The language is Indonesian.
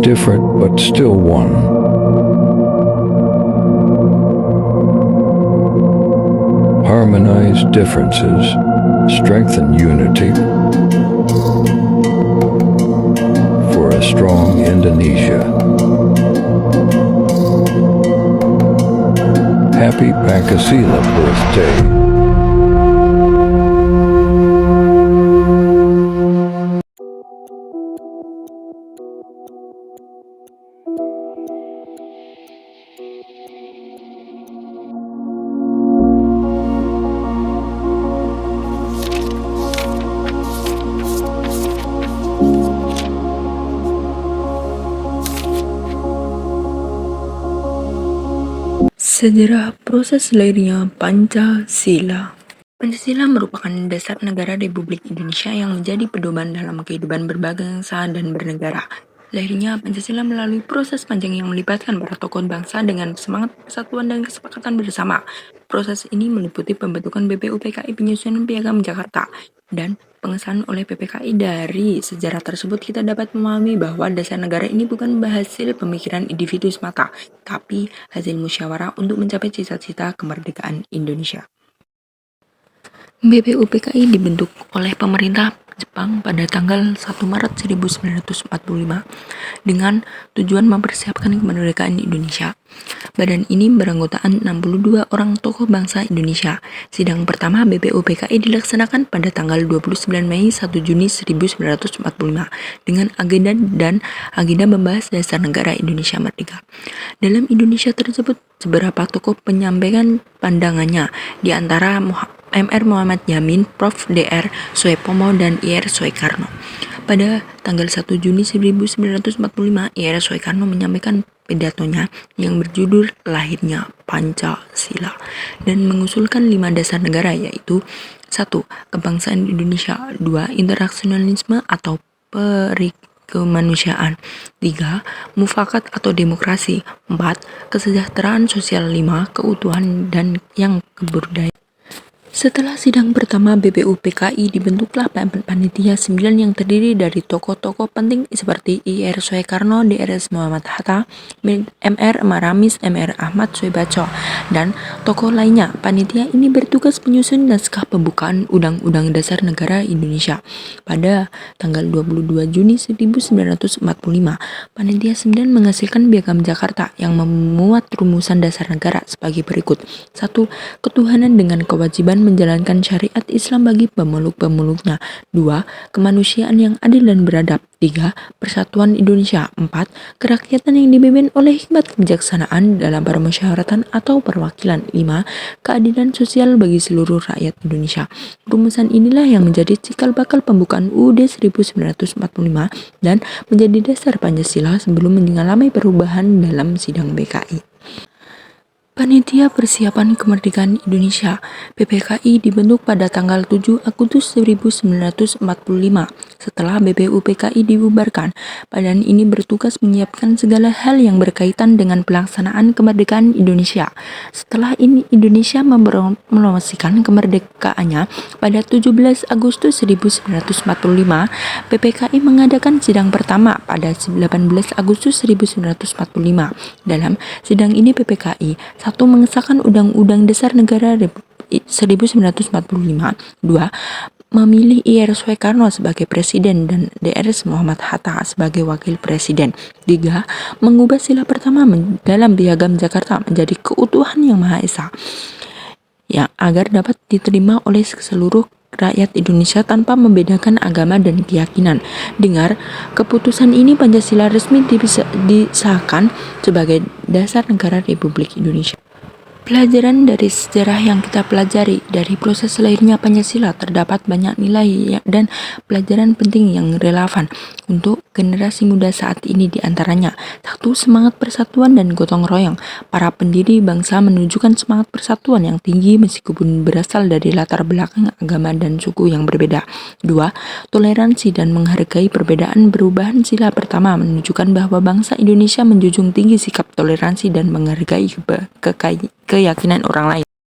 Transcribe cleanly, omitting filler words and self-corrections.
different but still one. Harmonize differences, strengthen unity for a strong Indonesia. Happy Pancasila birthday. Sejarah proses lahirnya Pancasila. Pancasila merupakan dasar negara Republik Indonesia yang menjadi pedoman dalam kehidupan berbangsa dan bernegara. Lahirnya Pancasila melalui proses panjang yang melibatkan para tokoh bangsa dengan semangat persatuan dan kesepakatan bersama. Proses ini meliputi pembentukan BPUPKI, penyusunan Piagam Jakarta, dan pengesahan oleh PPKI. Dari sejarah tersebut kita dapat memahami bahwa dasar negara ini bukan hasil pemikiran individu semata, tapi hasil musyawarah untuk mencapai cita-cita kemerdekaan Indonesia. BPUPKI dibentuk oleh pemerintah Jepang pada tanggal 1 Maret 1945 dengan tujuan mempersiapkan kemerdekaan Indonesia. Badan ini beranggotaan 62 orang tokoh bangsa Indonesia. Sidang pertama BPUPKI dilaksanakan pada tanggal 29 Mei 1 Juni 1945 dengan agenda membahas dasar negara Indonesia merdeka. Dalam Indonesia tersebut, beberapa tokoh menyampaikan pandangannya, di antara MR Muhammad Yamin, Prof. Dr. Soepomo, dan Ir Soekarno. Pada tanggal 1 Juni 1945, Ir Soekarno menyampaikan pidatonya yang berjudul Lahirnya Pancasila dan mengusulkan 5 dasar negara, yaitu 1. Kebangsaan Indonesia, 2. Internasionalisme atau kemanusiaan, 3. Mufakat atau demokrasi, 4. Kesejahteraan sosial, 5. Keutuhan dan yang kebudayaan. Setelah sidang pertama BPUPKI, dibentuklah panitia 9 yang terdiri dari tokoh-tokoh penting seperti Ir Soekarno, Dr. Muhammad Hatta, MR Maramis, MR Ahmad Soebaco, dan tokoh lainnya. Panitia ini bertugas menyusun naskah pembukaan Undang-Undang Dasar Negara Indonesia. Pada tanggal 22 Juni 1945, panitia 9 menghasilkan Piagam Jakarta yang memuat rumusan dasar negara sebagai berikut. 1. Ketuhanan dengan kewajiban menjalankan syariat Islam bagi pemeluk-pemeluknya. 2. Kemanusiaan yang adil dan beradab. 3. Persatuan Indonesia. 4. Kerakyatan yang dipimpin oleh hikmat kebijaksanaan dalam permusyawaratan atau perwakilan. 5. Keadilan sosial bagi seluruh rakyat Indonesia. Rumusan inilah yang menjadi cikal bakal pembukaan UUD 1945 dan menjadi dasar Pancasila sebelum mengalami perubahan dalam sidang PKI. Panitia Persiapan Kemerdekaan Indonesia (PPKI) dibentuk pada tanggal 7 Agustus 1945 setelah BPUPKI dibubarkan. Badan ini bertugas menyiapkan segala hal yang berkaitan dengan pelaksanaan kemerdekaan Indonesia. Setelah ini Indonesia mempromosikan kemerdekaannya pada 17 Agustus 1945. PPKI mengadakan sidang pertama pada 18 Agustus 1945. Dalam sidang ini PPKI 1. Mengesahkan Undang-Undang Dasar Negara 1945. 2. Memilih Ir Soekarno sebagai presiden dan Dr. Muhammad Hatta sebagai wakil presiden. 3. Mengubah sila pertama dalam Piagam Jakarta menjadi keutuhan yang Maha Esa, yang agar dapat diterima oleh seluruh rakyat Indonesia tanpa membedakan agama dan keyakinan. Dengar, keputusan ini Pancasila resmi disahkan sebagai dasar negara Republik Indonesia. Pelajaran dari sejarah yang kita pelajari dari proses lahirnya Pancasila terdapat banyak nilai dan pelajaran penting yang relevan untuk generasi muda saat ini, di antaranya 1. Semangat persatuan dan gotong royong. Para pendiri bangsa menunjukkan semangat persatuan yang tinggi meskipun berasal dari latar belakang agama dan suku yang berbeda. 2. Toleransi dan menghargai perbedaan. Perubahan sila pertama menunjukkan bahwa bangsa Indonesia menjunjung tinggi sikap toleransi dan menghargai keyakinan orang lain.